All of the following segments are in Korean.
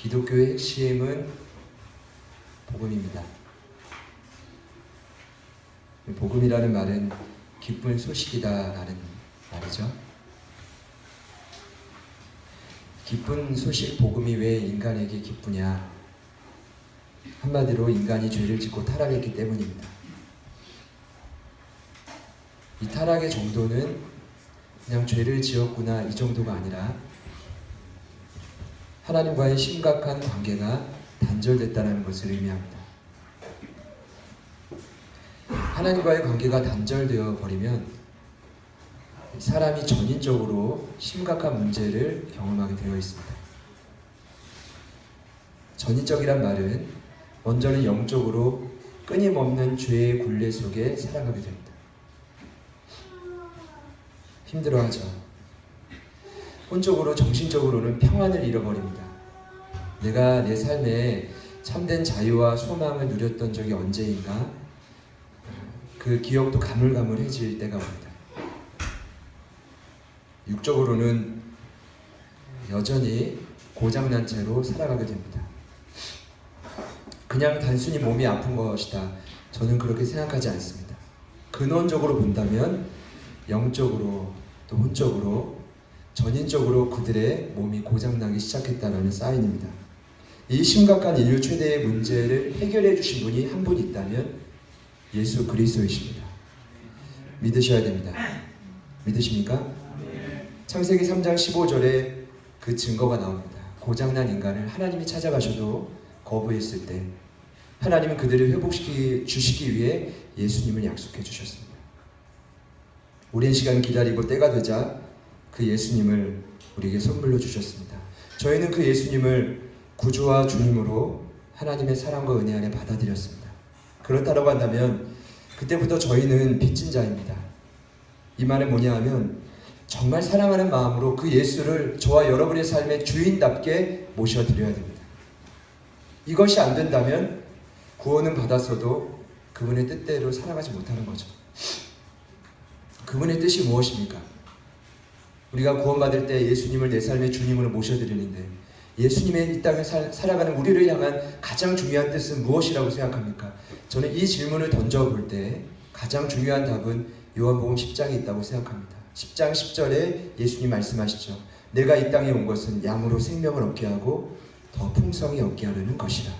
기독교의 핵심은 복음입니다. 복음이라는 말은 기쁜 소식이다라는 말이죠. 기쁜 소식 복음이 왜 인간에게 기쁘냐? 한마디로 인간이 죄를 짓고 타락했기 때문입니다. 이 타락의 정도는 그냥 죄를 지었구나 이 정도가 아니라 하나님과의 심각한 관계가 단절됐다는 것을 의미합니다. 하나님과의 관계가 단절되어 버리면 사람이 전인적으로 심각한 문제를 경험하게 되어 있습니다. 전인적이란 말은 먼저는 영적으로 끊임없는 죄의 굴레 속에 살아가게 됩니다. 힘들어하죠. 혼적으로 정신적으로는 평안을 잃어버립니다. 내가 내 삶에 참된 자유와 소망을 누렸던 적이 언제인가? 그 기억도 가물가물해질 때가 옵니다. 육적으로는 여전히 고장난 채로 살아가게 됩니다. 그냥 단순히 몸이 아픈 것이다. 저는 그렇게 생각하지 않습니다. 근원적으로 본다면 영적으로 또 혼적으로 전인적으로 그들의 몸이 고장나기 시작했다는 사인입니다. 이 심각한 인류 최대의 문제를 해결해 주신 분이 한 분 있다면 예수 그리스도이십니다. 믿으셔야 됩니다. 믿으십니까? 창세기 3장 15절에 그 증거가 나옵니다. 고장난 인간을 하나님이 찾아가셔도 거부했을 때 하나님은 그들을 회복시키기 위해 예수님을 약속해 주셨습니다. 오랜 시간 기다리고 때가 되자 그 예수님을 우리에게 선물로 주셨습니다. 저희는 그 예수님을 구주와 주님으로 하나님의 사랑과 은혜 안에 받아들였습니다. 그렇다고 한다면 그때부터 저희는 빚진 자입니다. 이 말은 뭐냐 하면 정말 사랑하는 마음으로 그 예수를 저와 여러분의 삶의 주인답게 모셔드려야 됩니다. 이것이 안 된다면 구원은 받았어도 그분의 뜻대로 살아가지 못하는 거죠. 그분의 뜻이 무엇입니까? 우리가 구원받을 때 예수님을 내 삶의 주님으로 모셔드리는데 예수님의 이 땅에 살아가는 우리를 향한 가장 중요한 뜻은 무엇이라고 생각합니까? 저는 이 질문을 던져볼 때 가장 중요한 답은 요한복음 10장에 있다고 생각합니다. 10장 10절에 예수님 말씀하시죠. 내가 이 땅에 온 것은 양으로 생명을 얻게 하고 더 풍성히 얻게 하려는 것이라.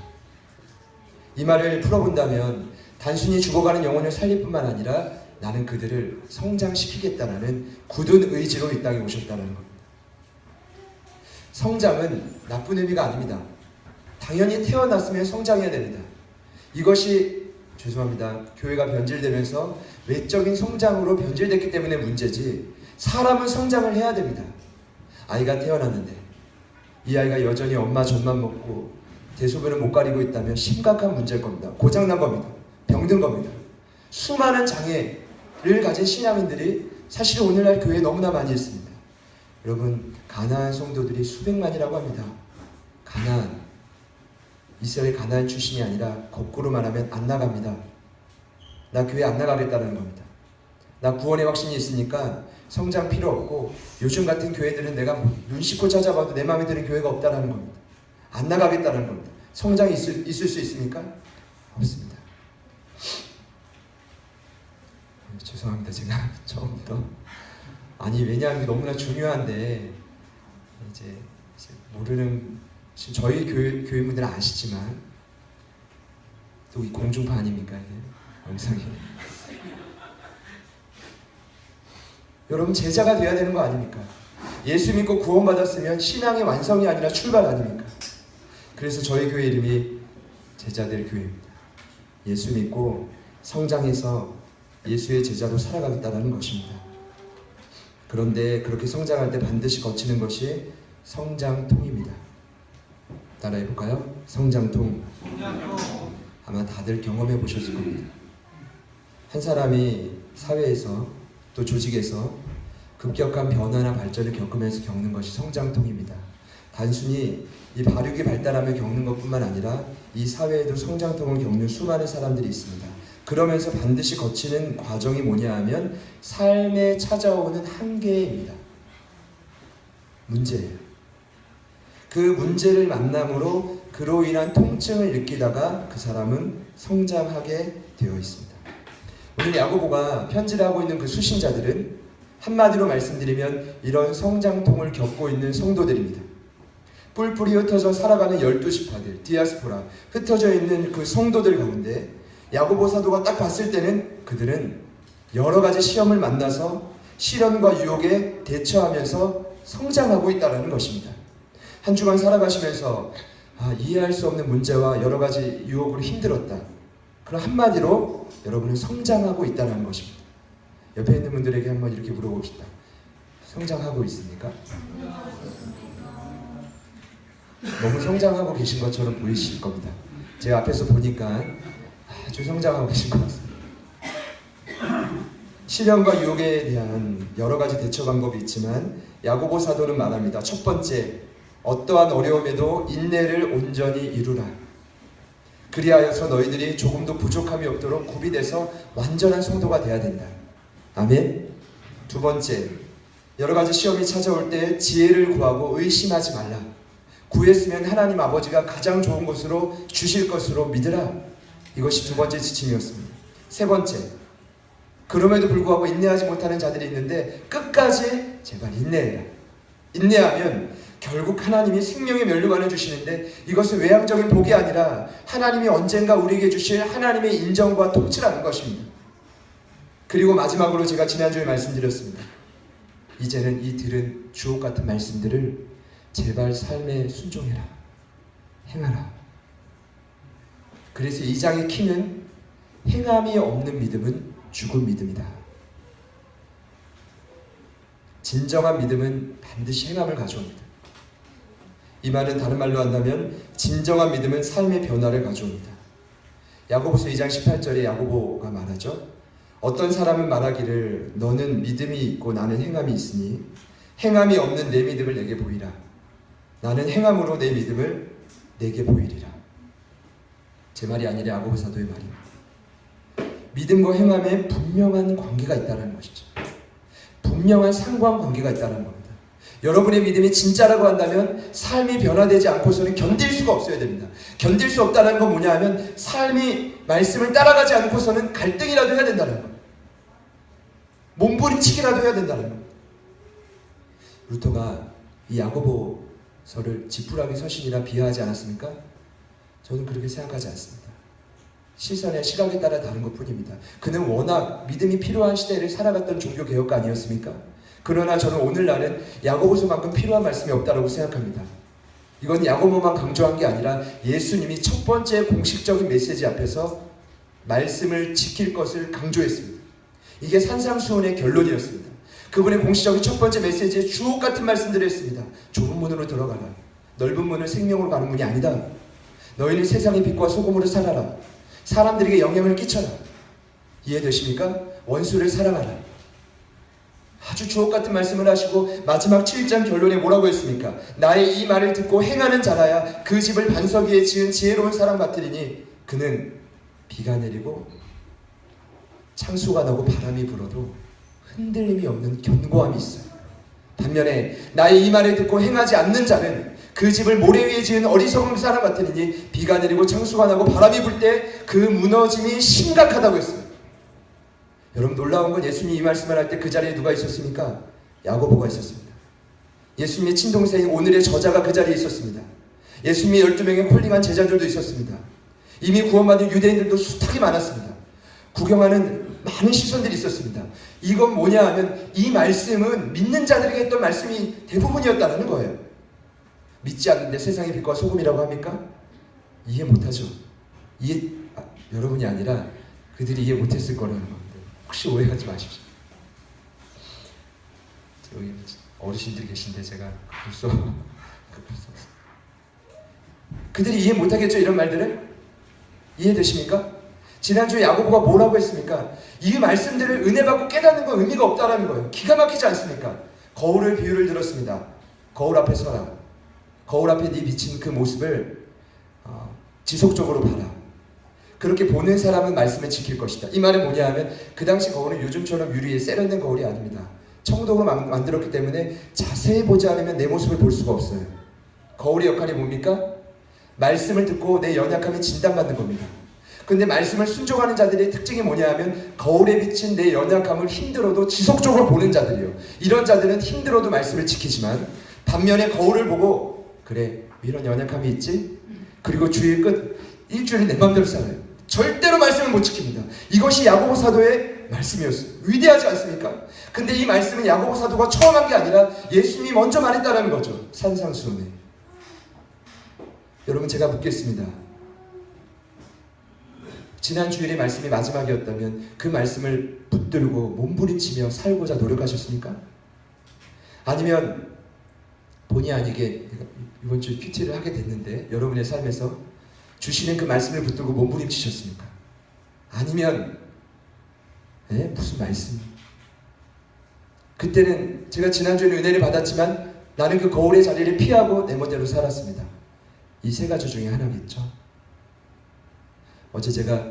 이 말을 풀어본다면 단순히 죽어가는 영혼을 살릴 뿐만 아니라 나는 그들을 성장시키겠다라는 굳은 의지로 이 땅에 오셨다는 겁니다. 성장은 나쁜 의미가 아닙니다. 당연히 태어났으면 성장해야 됩니다. 이것이 죄송합니다. 교회가 변질되면서 외적인 성장으로 변질됐기 때문에 문제지 사람은 성장을 해야 됩니다. 아이가 태어났는데 이 아이가 여전히 엄마 젖만 먹고 대소변을 못 가리고 있다면 심각한 문제일 겁니다. 고장난 겁니다. 병든 겁니다. 수많은 장애를 가진 신앙인들이 사실 오늘날 교회에 너무나 많이 있습니다. 여러분, 가나안 성도들이 수백만이라고 합니다. 가나안, 이스라엘 가나안 출신이 아니라 거꾸로 말하면 안 나갑니다. 나 교회 안 나가겠다는 겁니다. 나 구원의 확신이 있으니까 성장 필요 없고 요즘 같은 교회들은 내가 눈 씻고 찾아봐도 내 마음에 드는 교회가 없다는 겁니다. 안 나가겠다는 겁니다. 성장이 있을 수 있습니까? 없습니다. 죄송합니다. 제가 처음부터 아니 왜냐하면 너무나 중요한데 이제 모르는 지금 저희 교회분들은 아시지만 또 이 공중파 아닙니까 이게 영상이 여러분 제자가 돼야 되는 거 아닙니까? 예수 믿고 구원받았으면 신앙의 완성이 아니라 출발 아닙니까? 그래서 저희 교회 이름이 제자들 교회입니다. 예수 믿고 성장해서 예수의 제자로 살아가겠다는 것입니다. 그런데 그렇게 성장할 때 반드시 거치는 것이 성장통입니다. 따라해볼까요? 성장통. 아마 다들 경험해 보셨을 겁니다. 한 사람이 사회에서 또 조직에서 급격한 변화나 발전을 겪으면서 겪는 것이 성장통입니다. 단순히 이 발육이 발달하며 겪는 것뿐만 아니라 이 사회에도 성장통을 겪는 수많은 사람들이 있습니다. 그러면서 반드시 거치는 과정이 뭐냐 하면 삶에 찾아오는 한계입니다. 문제예요. 그 문제를 만남으로 그로 인한 통증을 느끼다가 그 사람은 성장하게 되어 있습니다. 오늘 야고보가 편지를 하고 있는 그 수신자들은 한마디로 말씀드리면 이런 성장통을 겪고 있는 성도들입니다. 뿔뿔이 흩어져 살아가는 12지파들, 디아스포라, 흩어져 있는 그 성도들 가운데 야고보 사도가 딱 봤을 때는 그들은 여러 가지 시험을 만나서 시련과 유혹에 대처하면서 성장하고 있다는 것입니다. 한 주간 살아가시면서 이해할 수 없는 문제와 여러 가지 유혹으로 힘들었다. 그럼 한마디로 여러분은 성장하고 있다는 것입니다. 옆에 있는 분들에게 한번 이렇게 물어봅시다. 성장하고 있습니까? 너무 성장하고 계신 것처럼 보이실 겁니다. 제가 앞에서 보니까 아주 성장하고 계신 것 같습니다. 시련과 유혹에 대한 여러 가지 대처 방법이 있지만 야고보 사도는 말합니다. 첫 번째, 어떠한 어려움에도 인내를 온전히 이루라. 그리하여서 너희들이 조금도 부족함이 없도록 구비돼서 완전한 성도가 되어야 된다. 아멘. 두 번째, 여러 가지 시험이 찾아올 때 지혜를 구하고 의심하지 말라. 구했으면 하나님 아버지가 가장 좋은 것으로 주실 것으로 믿으라. 이것이 두 번째 지침이었습니다. 세 번째, 그럼에도 불구하고 인내하지 못하는 자들이 있는데 끝까지 제발 인내해라. 인내하면 결국 하나님이 생명의 면류관을 주시는데 이것은 외향적인 복이 아니라 하나님이 언젠가 우리에게 주실 하나님의 인정과 통치라는 것입니다. 그리고 마지막으로 제가 지난주에 말씀드렸습니다. 이제는 이 들은 주옥 같은 말씀들을 제발 삶에 순종해라. 행하라. 그래서 이 장의 키는 행함이 없는 믿음은 죽은 믿음이다. 진정한 믿음은 반드시 행함을 가져옵니다. 이 말은 다른 말로 한다면 진정한 믿음은 삶의 변화를 가져옵니다. 야고보서 2장 18절에 야고보가 말하죠. 어떤 사람은 말하기를 너는 믿음이 있고 나는 행함이 있으니 행함이 없는 내 믿음을 내게 보이라. 나는 행함으로 내 믿음을 내게 보이리라. 제 말이 아니라 야고보 사도의 말입니다. 믿음과 행함에 분명한 관계가 있다는 것이죠. 분명한 상관관계가 있다는 겁니다. 여러분의 믿음이 진짜라고 한다면 삶이 변화되지 않고서는 견딜 수가 없어야 됩니다. 견딜 수 없다는 건 뭐냐 하면 삶이 말씀을 따라가지 않고서는 갈등이라도 해야 된다는 겁니다. 몸부림치기라도 해야 된다는 겁니다. 루터가 이 야고보서를 지푸라기 서신이라 비하하지 않았습니까? 저는 그렇게 생각하지 않습니다. 시선의 시각에 따라 다른 것 뿐입니다. 그는 워낙 믿음이 필요한 시대를 살아갔던 종교개혁가 아니었습니까? 그러나 저는 오늘날은 야고보서만큼 필요한 말씀이 없다고 생각합니다. 이건 야고보만 강조한 게 아니라 예수님이 첫 번째 공식적인 메시지 앞에서 말씀을 지킬 것을 강조했습니다. 이게 산상수훈의 결론이었습니다. 그분의 공식적인 첫 번째 메시지에 주옥 같은 말씀들을 했습니다. 좁은 문으로 들어가라. 넓은 문은 생명으로 가는 문이 아니다. 너희는 세상의 빛과 소금으로 살아라. 사람들에게 영향을 끼쳐라. 이해되십니까? 원수를 사랑하라. 아주 주옥 같은 말씀을 하시고 마지막 7장 결론에 뭐라고 했습니까? 나의 이 말을 듣고 행하는 자라야 그 집을 반석 위에 지은 지혜로운 사람 같으리니 그는 비가 내리고 창수가 나고 바람이 불어도 흔들림이 없는 견고함이 있어요. 반면에 나의 이 말을 듣고 행하지 않는 자는 그 집을 모래 위에 지은 어리석은 사람 같으니 비가 내리고 창수가 나고 바람이 불 때 그 무너짐이 심각하다고 했어요. 여러분 놀라운 건 예수님이 이 말씀을 할 때 그 자리에 누가 있었습니까? 야고보가 있었습니다. 예수님의 친동생인 오늘의 저자가 그 자리에 있었습니다. 예수님의 12명의 콜링한 제자들도 있었습니다. 이미 구원받은 유대인들도 숱하게 많았습니다. 구경하는 많은 시선들이 있었습니다. 이건 뭐냐 하면 이 말씀은 믿는 자들에게 했던 말씀이 대부분이었다는 거예요. 믿지 않는데 세상의 빛과 소금이라고 합니까? 이해 못하죠. 여러분이 아니라 그들이 이해 못했을 거라는 겁니다. 혹시 오해하지 마십시오. 여기 어르신들 계신데 제가 그들이 이해 못하겠죠, 이런 말들을? 이해되십니까? 지난주에 야고보가 뭐라고 했습니까? 이 말씀들을 은혜 받고 깨닫는 건 의미가 없다라는 거예요. 기가 막히지 않습니까? 거울을 비유를 들었습니다. 거울 앞에 서라. 거울 앞에 네 비친 그 모습을 지속적으로 봐라. 그렇게 보는 사람은 말씀을 지킬 것이다. 이 말은 뭐냐 하면 그 당시 거울은 요즘처럼 유리에 세련된 거울이 아닙니다. 청동으로 만들었기 때문에 자세히 보지 않으면 내 모습을 볼 수가 없어요. 거울의 역할이 뭡니까? 말씀을 듣고 내 연약함이 진단받는 겁니다. 근데 말씀을 순종하는 자들의 특징이 뭐냐 하면 거울에 비친 내 연약함을 힘들어도 지속적으로 보는 자들이에요. 이런 자들은 힘들어도 말씀을 지키지만 반면에 거울을 보고 그래 이런 연약함이 있지? 그리고 주일 끝 일주일 내 맘대로 살아요. 절대로 말씀을 못 지킵니다. 이것이 야고보 사도의 말씀이었어요. 위대하지 않습니까? 근데 이 말씀은 야고보 사도가 처음 한 게 아니라 예수님이 먼저 말했다는 거죠. 산상수훈에. 여러분 제가 묻겠습니다. 지난 주일의 말씀이 마지막이었다면 그 말씀을 붙들고 몸부림치며 살고자 노력하셨습니까? 아니면 본의 아니게 이번 주에 큐티를 하게 됐는데 여러분의 삶에서 주시는 그 말씀을 붙들고 몸부림치셨습니까? 아니면 무슨 말씀? 그때는 제가 지난주에는 은혜를 받았지만 나는 그 거울의 자리를 피하고 내 멋대로 살았습니다. 이 세 가지 중에 하나겠죠. 어제 제가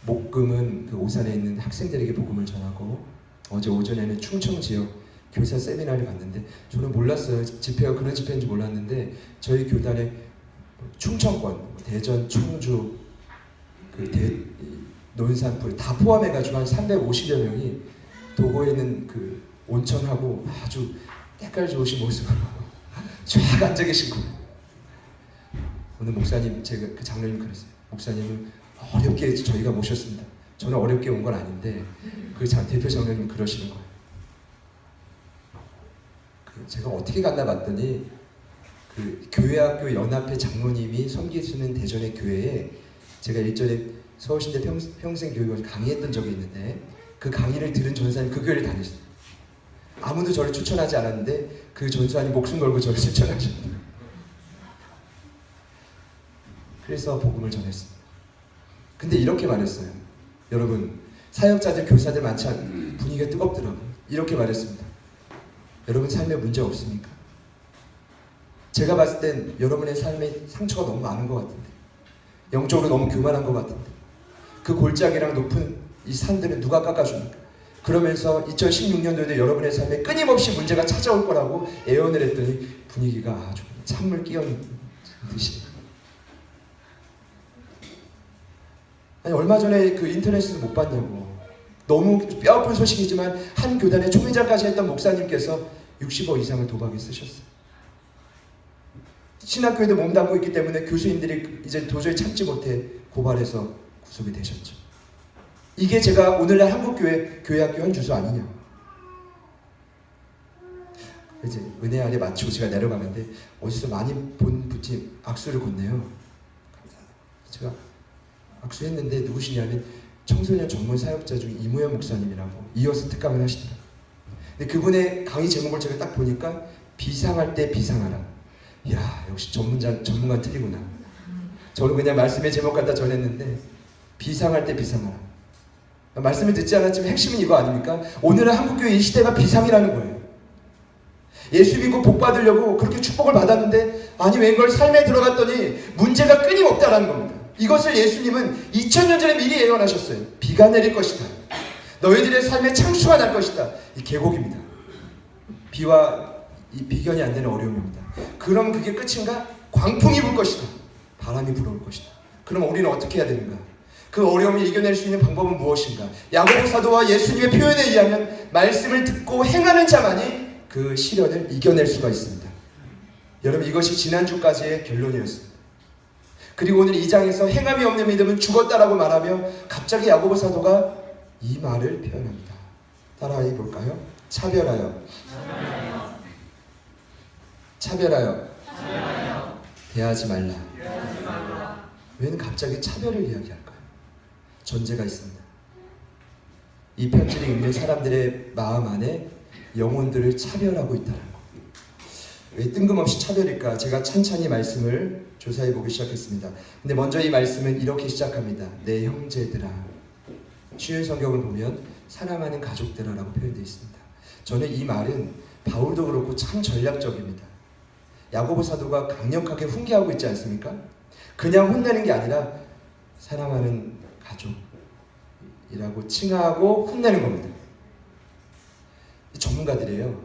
목금은 그 오산에 있는 학생들에게 복음을 전하고 어제 오전에는 충청 지역 교사 세미나를 갔는데 저는 몰랐어요. 집회가 그런 집회인지 몰랐는데 저희 교단에 충청권, 대전, 충주, 논산풀 다 포함해가지고 한 350여 명이 도고에 있는 그 온천하고 아주 때깔 좋으신 모습으로 쫙 앉아 계신 거예요. 오늘 목사님, 제가 그 장로님 그랬어요. 목사님은 어렵게 저희가 모셨습니다. 저는 어렵게 온 건 아닌데 그 대표 장로님 그러시는 거예요. 제가 어떻게 갔나 봤더니 그 교회학교 연합회 장로님이 섬기시는 대전의 교회에 제가 일전에 서울신대 평생교육원 강의했던 적이 있는데 그 강의를 들은 전사님 그 교회를 다녔어요. 아무도 저를 추천하지 않았는데 그 전사님 목숨 걸고 저를 추천하셨어요. 그래서 복음을 전했습니다. 근데 이렇게 말했어요. 여러분 사역자들 교사들 많지 않은 분위기가 뜨겁더라고요. 이렇게 말했습니다. 여러분 삶에 문제 없습니까? 제가 봤을 땐 여러분의 삶에 상처가 너무 많은 것 같은데 영적으로 너무 교만한 것 같은데 그 골짜기랑 높은 이 산들은 누가 깎아줍니까? 그러면서 2016년도에 여러분의 삶에 끊임없이 문제가 찾아올 거라고 예언을 했더니 분위기가 아주 찬물 끼얹는 듯이. 아니 얼마 전에 그 인터넷에서 못 봤냐고. 너무 뼈아픈 소식이지만 한 교단의 총회장까지 했던 목사님께서 60억 이상을 도박에 쓰셨어요. 신학교에도 몸담고 있기 때문에 교수님들이 이제 도저히 참지 못해 고발해서 구속이 되셨죠. 이게 제가 오늘날 한국교회 교회학교 현 주소 아니냐. 이제 은혜 아래 마치고 제가 내려가는데 어디서 많이 본 분이 악수를 건네요. 제가 악수했는데 누구시냐면 청소년 전문 사역자 중에 이무현 목사님이라고 이어서 특강을 하시더라고요. 근데 그분의 강의 제목을 제가 딱 보니까 비상할 때 비상하라. 이야 역시 전문가 틀리구나. 저는 그냥 말씀의 제목 갖다 전했는데 비상할 때 비상하라. 말씀을 듣지 않았지만 핵심은 이거 아닙니까? 오늘은 한국교회 이 시대가 비상이라는 거예요. 예수 믿고 복 받으려고 그렇게 축복을 받았는데 아니 웬걸 삶에 들어갔더니 문제가 끊임없다라는 겁니다. 이것을 예수님은 2000년 전에 미리 예언하셨어요. 비가 내릴 것이다. 너희들의 삶에 창수가 날 것이다. 이 계곡입니다. 비와 이 비견이 안 되는 어려움입니다. 그럼 그게 끝인가? 광풍이 불 것이다. 바람이 불어올 것이다. 그럼 우리는 어떻게 해야 되는가? 그 어려움을 이겨낼 수 있는 방법은 무엇인가? 야고보 사도와 예수님의 표현에 의하면 말씀을 듣고 행하는 자만이 그 시련을 이겨낼 수가 있습니다. 여러분 이것이 지난주까지의 결론이었습니다. 그리고 오늘 2장에서 행함이 없는 믿음은 죽었다라고 말하며 갑자기 야고보 사도가 이 말을 표현합니다. 따라해 볼까요? 차별하여. 대하지 말라. 왜 갑자기 차별을 이야기할까요? 전제가 있습니다. 이 편지를 읽는 사람들의 마음 안에 영혼들을 차별하고 있다는 것. 왜 뜬금없이 차별일까? 제가 찬찬히 말씀을 조사해 보기 시작했습니다. 근데 먼저 이 말씀은 이렇게 시작합니다. 내 형제들아. 쉬운 성경을 보면 사랑하는 가족들아라고 표현되어 있습니다. 저는 이 말은 바울도 그렇고 참 전략적입니다. 야고보 사도가 강력하게 훈계하고 있지 않습니까? 그냥 혼내는 게 아니라 사랑하는 가족이라고 칭하고 혼내는 겁니다. 전문가들이에요.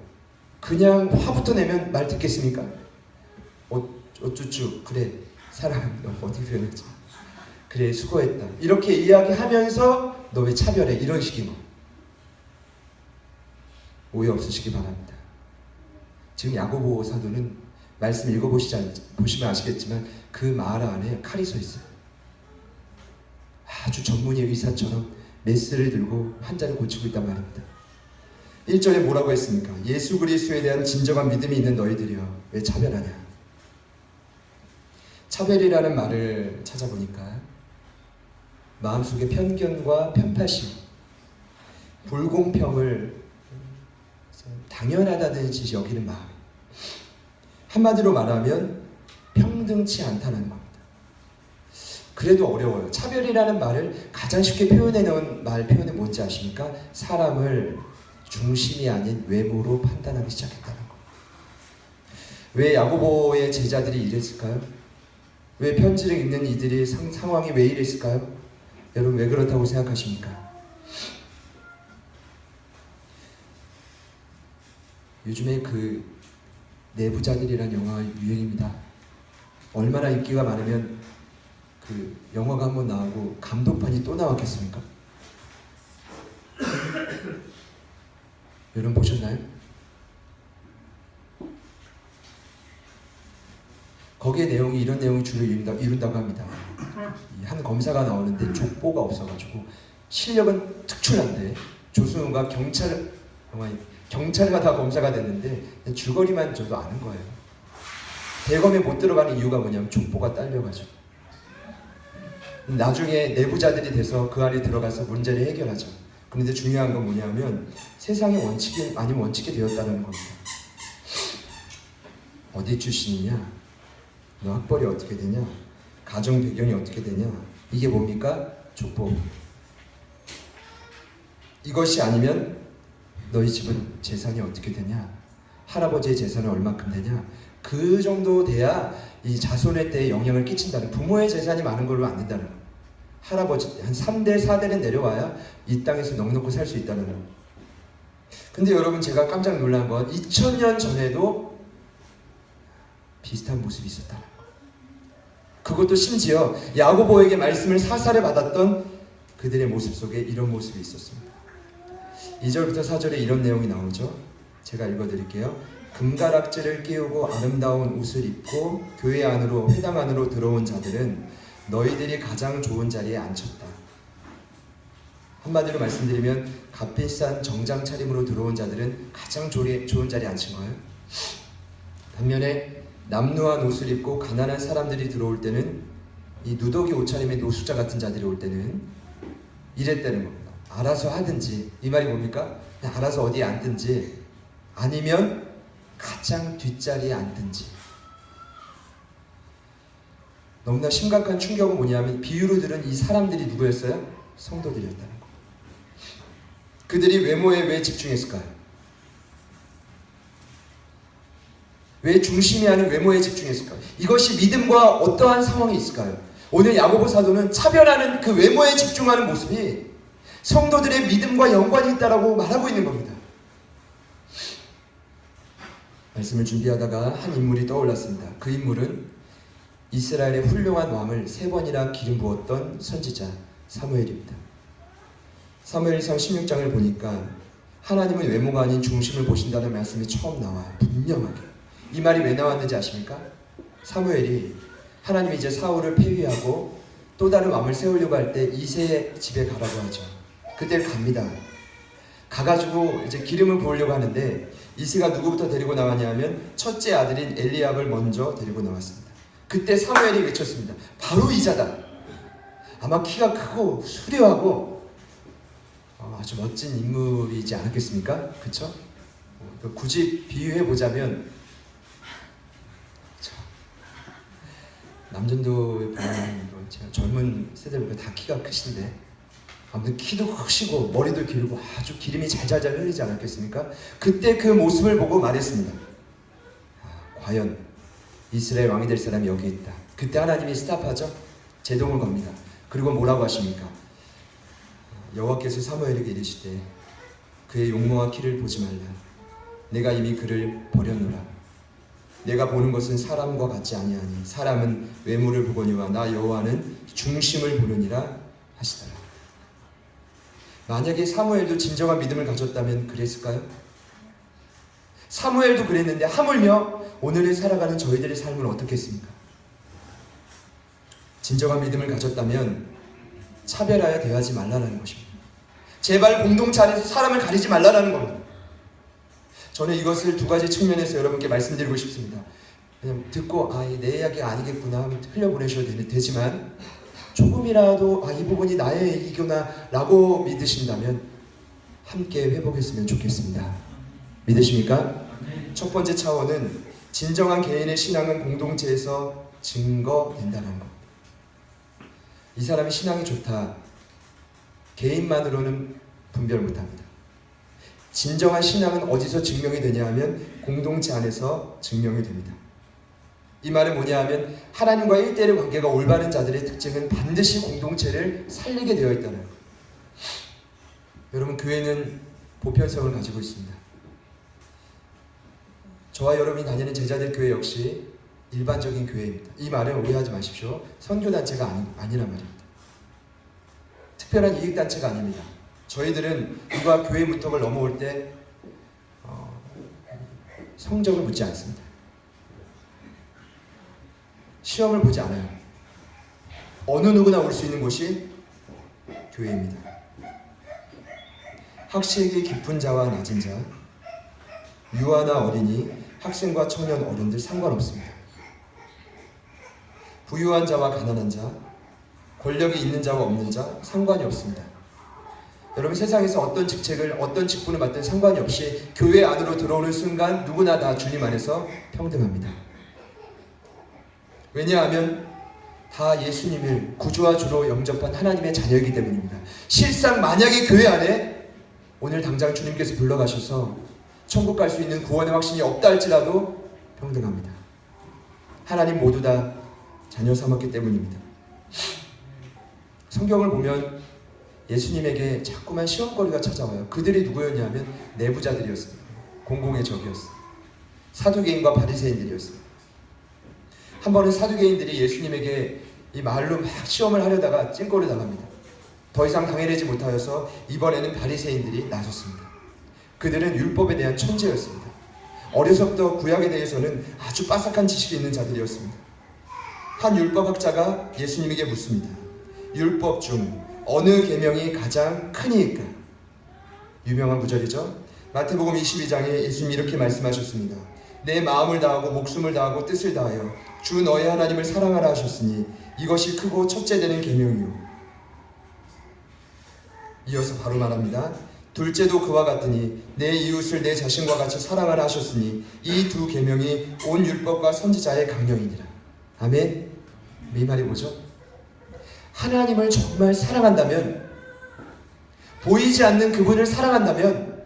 그냥 화부터 내면 말 듣겠습니까? 어쭈쭈 그래 사랑 너 어떻게 표현했지? 그래 수고했다 이렇게 이야기하면서 너 왜 차별해 이런 식인 거. 오해 없으시기 바랍니다. 지금 야고보 사도는 말씀 보시면 아시겠지만 그 말 안에 칼이 서 있어요. 아주 전문의 의사처럼 메스를 들고 환자를 고치고 있단 말입니다. 1절에 뭐라고 했습니까? 예수 그리스도에 대한 진정한 믿음이 있는 너희들이여 왜 차별하냐? 차별이라는 말을 찾아보니까 마음속에 편견과 편파심, 불공평을 당연하다는 듯이 여기는 마음. 한마디로 말하면 평등치 않다는 겁니다. 그래도 어려워요. 차별이라는 말을 가장 쉽게 표현해놓은 표현이 뭔지 아십니까? 사람을 중심이 아닌 외모로 판단하기 시작했다는 거. 왜 야고보의 제자들이 이랬을까요? 왜 편지를 읽는 이들의 상황이 왜 이랬을까요? 여러분 왜 그렇다고 생각하십니까? 요즘에 그 내부자들이란 영화 유행입니다. 얼마나 인기가 많으면 그 영화가 한번 나오고 감독판이 또 나왔겠습니까? 여러분 보셨나요? 거기에 내용이 이런 내용이 주로 이룬다고 합니다. 한 검사가 나오는데 족보가 없어가지고 실력은 특출난데 조승우가 경찰가 다 검사가 됐는데 줄거리만 저도 아는 거예요. 대검에 못 들어가는 이유가 뭐냐면 족보가 딸려가지고. 나중에 내부자들이 돼서 그 안에 들어가서 문제를 해결하죠. 그런데 중요한 건 뭐냐면 세상의 원칙이 아닌 원칙이 되었다는 겁니다. 어디 출신이냐? 너 학벌이 어떻게 되냐? 가정 배경이 어떻게 되냐? 이게 뭡니까? 족보. 이것이 아니면 너희 집은 재산이 어떻게 되냐? 할아버지의 재산은 얼마큼 되냐? 그 정도 돼야 이 자손의 때에 영향을 끼친다는, 부모의 재산이 많은 걸로 안 된다는 거. 할아버지 한 3대 4대는 내려와야 이 땅에서 넉넉히 살 수 있다는 거. 근데 여러분 제가 깜짝 놀란 건 2000년 전에도 비슷한 모습이 있었다는 거. 그것도 심지어 야고보에게 말씀을 사사를 받았던 그들의 모습 속에 이런 모습이 있었습니다. 2절부터 4절에 이런 내용이 나오죠. 제가 읽어드릴게요. 금가락지를 끼우고 아름다운 옷을 입고 교회 안으로 회당 안으로 들어온 자들은 너희들이 가장 좋은 자리에 앉혔다. 한마디로 말씀드리면 값비싼 정장 차림으로 들어온 자들은 가장 좋은 자리에 앉힌 거예요. 반면에 남루한 옷을 입고 가난한 사람들이 들어올 때는, 이 누더기 옷차림의 노숙자 같은 자들이 올 때는 이랬다는 겁니다. 알아서 하든지, 이 말이 뭡니까? 그냥 알아서 어디에 앉든지, 아니면 가장 뒷자리에 앉든지. 너무나 심각한 충격은 뭐냐면 비유로 들은 이 사람들이 누구였어요? 성도들이었다는 거. 그들이 외모에 왜 집중했을까요? 왜 중심이 아닌 외모에 집중했을까요? 이것이 믿음과 어떠한 상황이 있을까요? 오늘 야고보 사도는 차별하는 그 외모에 집중하는 모습이 성도들의 믿음과 연관이 있다라고 말하고 있는 겁니다. 말씀을 준비하다가 한 인물이 떠올랐습니다. 그 인물은 이스라엘의 훌륭한 왕을 3번이나 기름 부었던 선지자 사무엘입니다. 사무엘상 16장을 보니까 하나님은 외모가 아닌 중심을 보신다는 말씀이 처음 나와요. 분명하게. 이 말이 왜 나왔는지 아십니까? 사무엘이 하나님이 이제 사울을 폐위하고 또 다른 왕을 세우려고 할 때 이새의 집에 가라고 하죠. 그때 갑니다. 가가지고 이제 기름을 부으려고 하는데 이새가 누구부터 데리고 나왔냐면 첫째 아들인 엘리압을 먼저 데리고 나왔습니다. 그때 사무엘이 외쳤습니다. 바로 이자다. 아마 키가 크고 수려하고 아주 멋진 인물이지 않았겠습니까? 그쵸? 굳이 비유해보자면 남전도에 보면 제가 젊은 세대보다 다 키가 크신데 아무튼 키도 크시고 머리도 길고 아주 기름이 잘잘잘 흘리지 않았겠습니까? 그때 그 모습을 보고 말했습니다. 과연 이스라엘 왕이 될 사람이 여기 있다. 그때 하나님이 스탑하죠. 제동을 겁니다. 그리고 뭐라고 하십니까? 여호와께서 사무엘에게 이르시되 그의 용모와 키를 보지 말라. 내가 이미 그를 버렸노라. 내가 보는 것은 사람과 같지 아니하니 사람은 외모를 보거니와 나 여호와는 중심을 보느니라 하시더라. 만약에 사무엘도 진정한 믿음을 가졌다면 그랬을까요? 사무엘도 그랬는데 하물며 오늘을 살아가는 저희들의 삶은 어떻겠습니까? 진정한 믿음을 가졌다면 차별하여 대하지 말라는 것입니다. 제발 공동체 안에서 사람을 가리지 말라는 겁니다. 저는 이것을 두 가지 측면에서 여러분께 말씀드리고 싶습니다. 그냥 듣고 내 이야기가 아니겠구나 하면 흘려보내셔도 되지만 조금이라도 이 부분이 나의 얘기구나 라고 믿으신다면 함께 회복했으면 좋겠습니다. 믿으십니까? 첫 번째 차원은 진정한 개인의 신앙은 공동체에서 증거된다는 것. 이 사람이 신앙이 좋다. 개인만으로는 분별 못합니다. 진정한 신앙은 어디서 증명이 되냐 하면 공동체 안에서 증명이 됩니다. 이 말은 뭐냐 하면 하나님과 1대1 관계가 올바른 자들의 특징은 반드시 공동체를 살리게 되어 있다는 것. 여러분, 교회는 보편성을 가지고 있습니다. 저와 여러분이 다니는 제자들 교회 역시 일반적인 교회입니다. 이 말은 오해하지 마십시오. 선교단체가 아니란 말입니다. 특별한 이익단체가 아닙니다. 저희들은 누가 교회 문턱을 넘어올 때 성적을 묻지 않습니다. 시험을 보지 않아요. 어느 누구나 올 수 있는 곳이 교회입니다. 학식이 깊은 자와 낮은 자, 유아나 어린이, 학생과 청년, 어른들 상관없습니다. 부유한 자와 가난한 자, 권력이 있는 자와 없는 자 상관이 없습니다. 여러분, 세상에서 어떤 직책을 어떤 직분을 맡든 상관이 없이 교회 안으로 들어오는 순간 누구나 다 주님 안에서 평등합니다. 왜냐하면 다 예수님을 구주와 주로 영접한 하나님의 자녀이기 때문입니다. 실상 만약에 교회 안에 오늘 당장 주님께서 불러가셔서 천국 갈 수 있는 구원의 확신이 없다 할지라도 평등합니다. 하나님 모두 다 자녀 삼았기 때문입니다. 성경을 보면 예수님에게 자꾸만 시험거리가 찾아와요. 그들이 누구였냐면 내부자들이었습니다. 공공의 적이었어요. 사두개인과 바리새인들이었습니다. 한 번은 사두개인들이 예수님에게 이 말로 막 시험을 하려다가 찡꼬리 당합니다. 더 이상 당해내지 못하여서 이번에는 바리새인들이 나섰습니다. 그들은 율법에 대한 천재였습니다. 어려서부터 구약에 대해서는 아주 빠삭한 지식이 있는 자들이었습니다. 한 율법학자가 예수님에게 묻습니다. 율법 중 어느 계명이 가장 크니까? 유명한 구절이죠. 마태복음 22장에 예수님이 이렇게 말씀하셨습니다. 내 마음을 다하고 목숨을 다하고 뜻을 다하여 주 너의 하나님을 사랑하라 하셨으니 이것이 크고 첫째 되는 계명이요. 이어서 바로 말합니다. 둘째도 그와 같으니 내 이웃을 내 자신과 같이 사랑하라 하셨으니 이 두 계명이 온 율법과 선지자의 강령이니라. 아멘. 이 말이 뭐죠? 하나님을 정말 사랑한다면, 보이지 않는 그분을 사랑한다면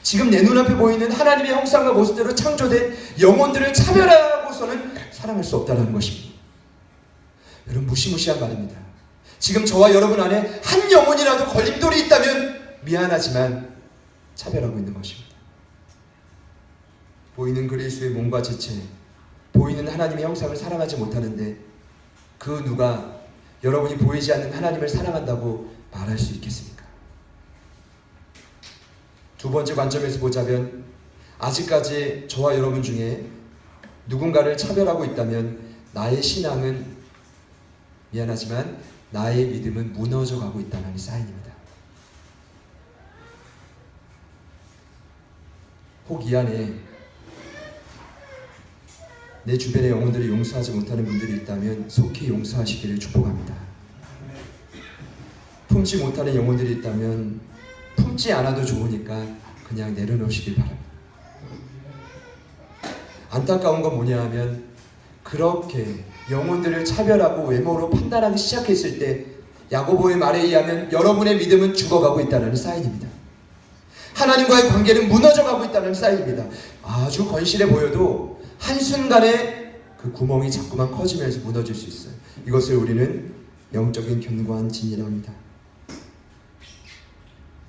지금 내 눈앞에 보이는 하나님의 형상과 모습대로 창조된 영혼들을 차별하고서는 사랑할 수 없다는 것입니다. 여러분, 무시무시한 말입니다. 지금 저와 여러분 안에 한 영혼이라도 걸림돌이 있다면 미안하지만 차별하고 있는 것입니다. 보이는 그리스도의 몸과 지체, 보이는 하나님의 형상을 사랑하지 못하는데 그 누가 여러분이 보이지 않는 하나님을 사랑한다고 말할 수 있겠습니까? 두 번째 관점에서 보자면 아직까지 저와 여러분 중에 누군가를 차별하고 있다면 나의 신앙은, 미안하지만 나의 믿음은 무너져 가고 있다는 사인입니다. 혹 이 안에 내 주변의 영혼들을 용서하지 못하는 분들이 있다면 속히 용서하시기를 축복합니다. 품지 못하는 영혼들이 있다면 품지 않아도 좋으니까 그냥 내려놓으시길 바랍니다. 안타까운 건 뭐냐 하면 그렇게 영혼들을 차별하고 외모로 판단하기 시작했을 때 야고보의 말에 의하면 여러분의 믿음은 죽어가고 있다는 사인입니다. 하나님과의 관계는 무너져가고 있다는 사인입니다. 아주 건실해 보여도 한순간에 그 구멍이 자꾸만 커지면서 무너질 수 있어요. 이것을 우리는 영적인 견고한 진이라고 합니다.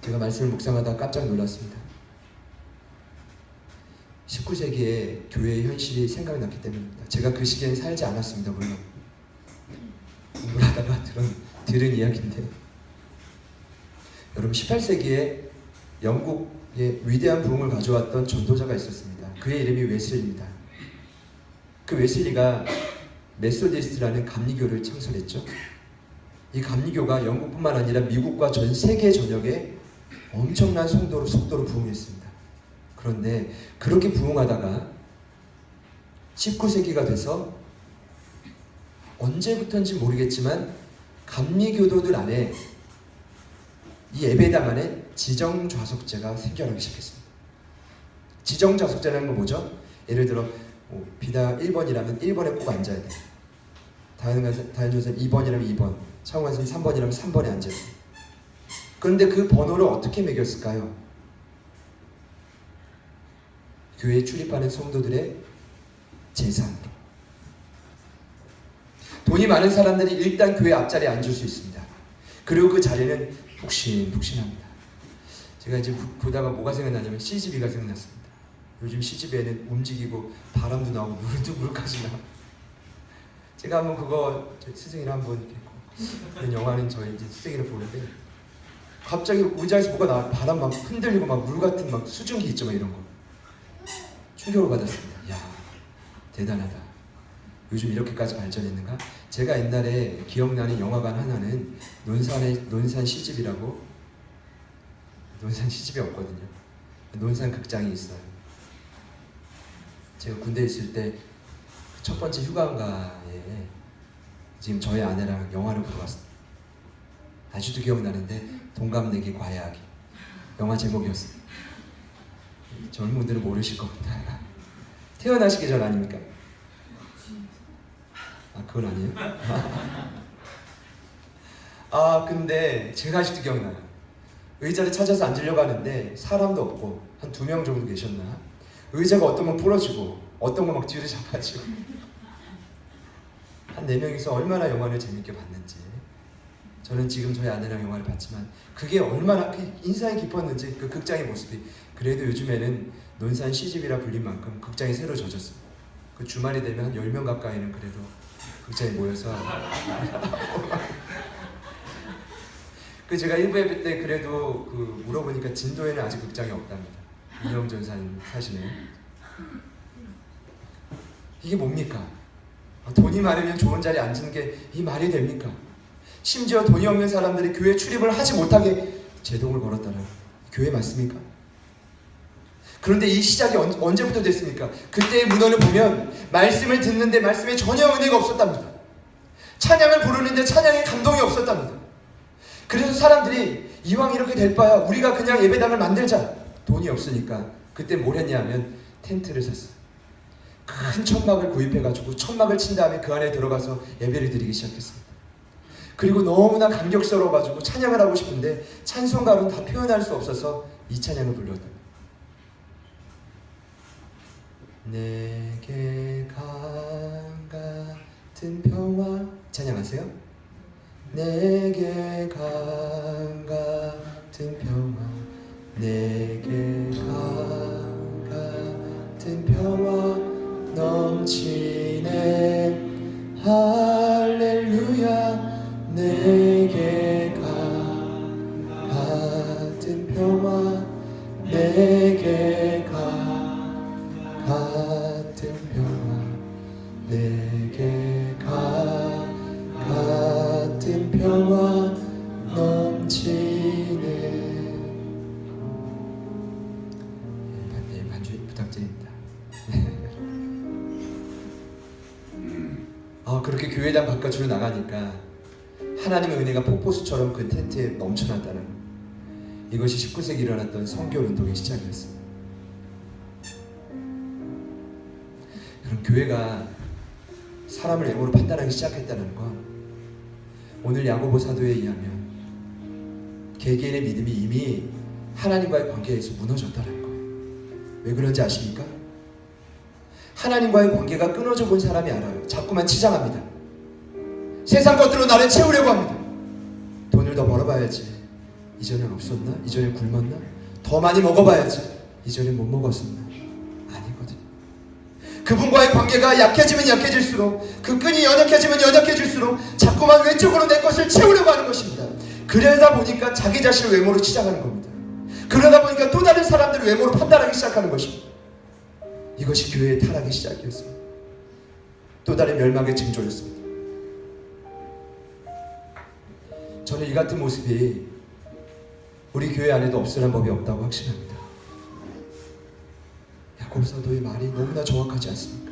제가 말씀을 묵상하다 깜짝 놀랐습니다. 19세기의 교회의 현실이 생각났기 때문입니다. 제가 그 시기엔 살지 않았습니다. 물론 공부를 하다가 들은 이야기인데, 여러분 18세기에 영국의 위대한 부흥을 가져왔던 전도자가 있었습니다. 그의 이름이 웨슬리입니다. 그 웨슬리가 메소디스트라는 감리교를 창설했죠. 이 감리교가 영국뿐만 아니라 미국과 전 세계 전역에 엄청난 속도로 부흥했습니다. 그런데 그렇게 부흥하다가 19세기가 돼서 언제부터인지 모르겠지만 감리교도들 안에, 이 예배당 안에 지정좌석제가 생겨나기 시작했습니다. 지정좌석제라는 건 뭐죠? 예를 들어 비다 1번이라면 1번에 꼭 앉아야 돼요. 다현전선 2번이라면 2번, 차홍환선 3번이라면 3번에 앉아야 돼요. 그런데 그 번호를 어떻게 매겼을까요? 교회에 출입하는 성도들의 재산으로. 돈이 많은 사람들이 일단 교회 앞자리에 앉을 수 있습니다. 그리고 그 자리는 푹신푹신합니다. 제가 이제 보다가 뭐가 생각나냐면 CGV가 생각났습니다. 요즘 CGV에는 움직이고 바람도 나오고 물도 물까지 나오고. 제가 한번 그거 스승이랑 한번 그런 영화는 저희 이제 스승이랑 보는데 갑자기 의자에서 뭐가 나와, 바람 막 흔들리고 막 물 같은 막 수증기 있죠, 막 이런 거. 충격을 받았습니다. 야, 대단하다. 요즘 이렇게까지 발전했는가? 제가 옛날에 기억나는 영화관 하나는 논산 CGV라고, 논산 CGV 없거든요. 논산 극장이 있어요. 제가 군대에 있을 때 첫 번째 휴가가에 지금 저희 아내랑 영화를 보러 갔어요. 아직도 기억나는데 동갑내기 과외하기, 영화 제목이었어요. 젊은 분들은 모르실 겁니다. 태어나시기 전 아닙니까? 아, 그건 아니에요? 아, 근데 제가 아직도 기억나요. 의자를 찾아서 앉으려고 하는데 사람도 없고 한 2명 정도 계셨나? 의자가 어떤 건 부러지고 어떤 건 막 뒤로 잡아지고 한 4명이서 얼마나 영화를 재밌게 봤는지. 저는 지금 저희 아내랑 영화를 봤지만 그게 얼마나 인상이 깊었는지, 그 극장의 모습이. 그래도 요즘에는 논산 CGV라 불린 만큼 극장이 새로 젖었습니다. 그 주말이 되면 한 10명 가까이는 그래도 극장에 모여서 그 제가 1부 예배 때 그래도 그 물어보니까 진도에는 아직 극장이 없답니다. 인영전산 사시는. 이게 뭡니까? 돈이 많으면 좋은 자리에 앉는 게 이 말이 됩니까? 심지어 돈이 없는 사람들이 교회 출입을 하지 못하게 제동을 걸었다는 교회 맞습니까? 그런데 이 시작이 언제부터 됐습니까? 그때의 문헌을 보면 말씀을 듣는데 말씀에 전혀 은혜가 없었답니다. 찬양을 부르는데 찬양에 감동이 없었답니다. 그래서 사람들이 이왕 이렇게 될 바야 우리가 그냥 예배당을 만들자. 돈이 없으니까 그때 뭘 했냐면 텐트를 샀어요. 큰 천막을 구입해가지고 천막을 친 다음에 그 안에 들어가서 예배를 드리기 시작했습니다. 그리고 너무나 감격스러워가지고 찬양을 하고 싶은데 찬송가로는 다 표현할 수 없어서 이 찬양을 불렀다. 내게 강 같은 평화, 찬양하세요. 내게 강 같은 평화, 내게 강 같은 평화 넘치네 할렐루야. 내게 강 같은 평화, 내게 강 같은 평화, 내게 강 같은 평화 넘치네. 네, 반주 부탁드립니다. 그렇게 교회당 바깥으로 나가니까 하나님의 은혜가 폭포수처럼 그 텐트에 넘쳐났다는, 이것이 19세기 일어났던 선교 운동의 시작이었습니다. 그럼 교회가 사람을 외모로 판단하기 시작했다는 건 오늘 야고보 사도에 의하면 개개인의 믿음이 이미 하나님과의 관계에서 무너졌다는 거예요. 왜 그런지 아십니까? 하나님과의 관계가 끊어져 본 사람이 알아요. 자꾸만 치장합니다. 세상 것들로 나를 채우려고 합니다. 돈을 더 벌어봐야지. 이전엔 없었나? 이전에 굶었나? 더 많이 먹어봐야지. 이전에 못 먹었었나? 아니거든요. 그분과의 관계가 약해지면 약해질수록, 그 끈이 연약해지면 연약해질수록 자꾸만 외적으로 내 것을 채우려고 하는 것입니다. 그러다 보니까 자기 자신을 외모로 치장하는 겁니다. 그러다 보니까 또 다른 사람들을 외모로 판단하기 시작하는 것입니다. 이것이 교회의 타락의 시작이었습니다. 또 다른 멸망의 징조였습니다. 저는 이 같은 모습이 우리 교회 안에도 없으란 법이 없다고 확신합니다. 야고보서 너의 말이 너무나 정확하지 않습니까?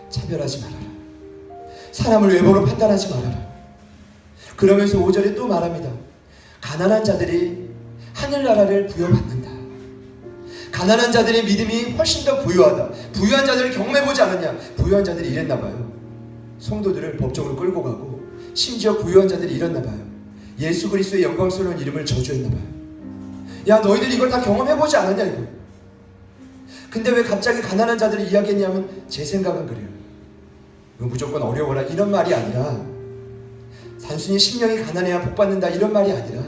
차별하지 말아라. 사람을 외모로 판단하지 말아라. 그러면서 5절에 또 말합니다. 가난한 자들이 하늘나라를 부여받는다. 가난한 자들의 믿음이 훨씬 더 부유하다. 부유한 자들을 경험해보지 않았냐? 부유한 자들이 이랬나 봐요. 성도들을 법정으로 끌고 가고, 심지어 부유한 자들이 이랬나 봐요. 예수 그리스도의 영광스러운 이름을 저주했나 봐요. 야, 너희들 이걸 다 경험해보지 않았냐 이거. 근데 왜 갑자기 가난한 자들을 이야기했냐면, 제 생각은 그래요. 이거 무조건 어려워라 이런 말이 아니라, 단순히 심령이 가난해야 복받는다 이런 말이 아니라,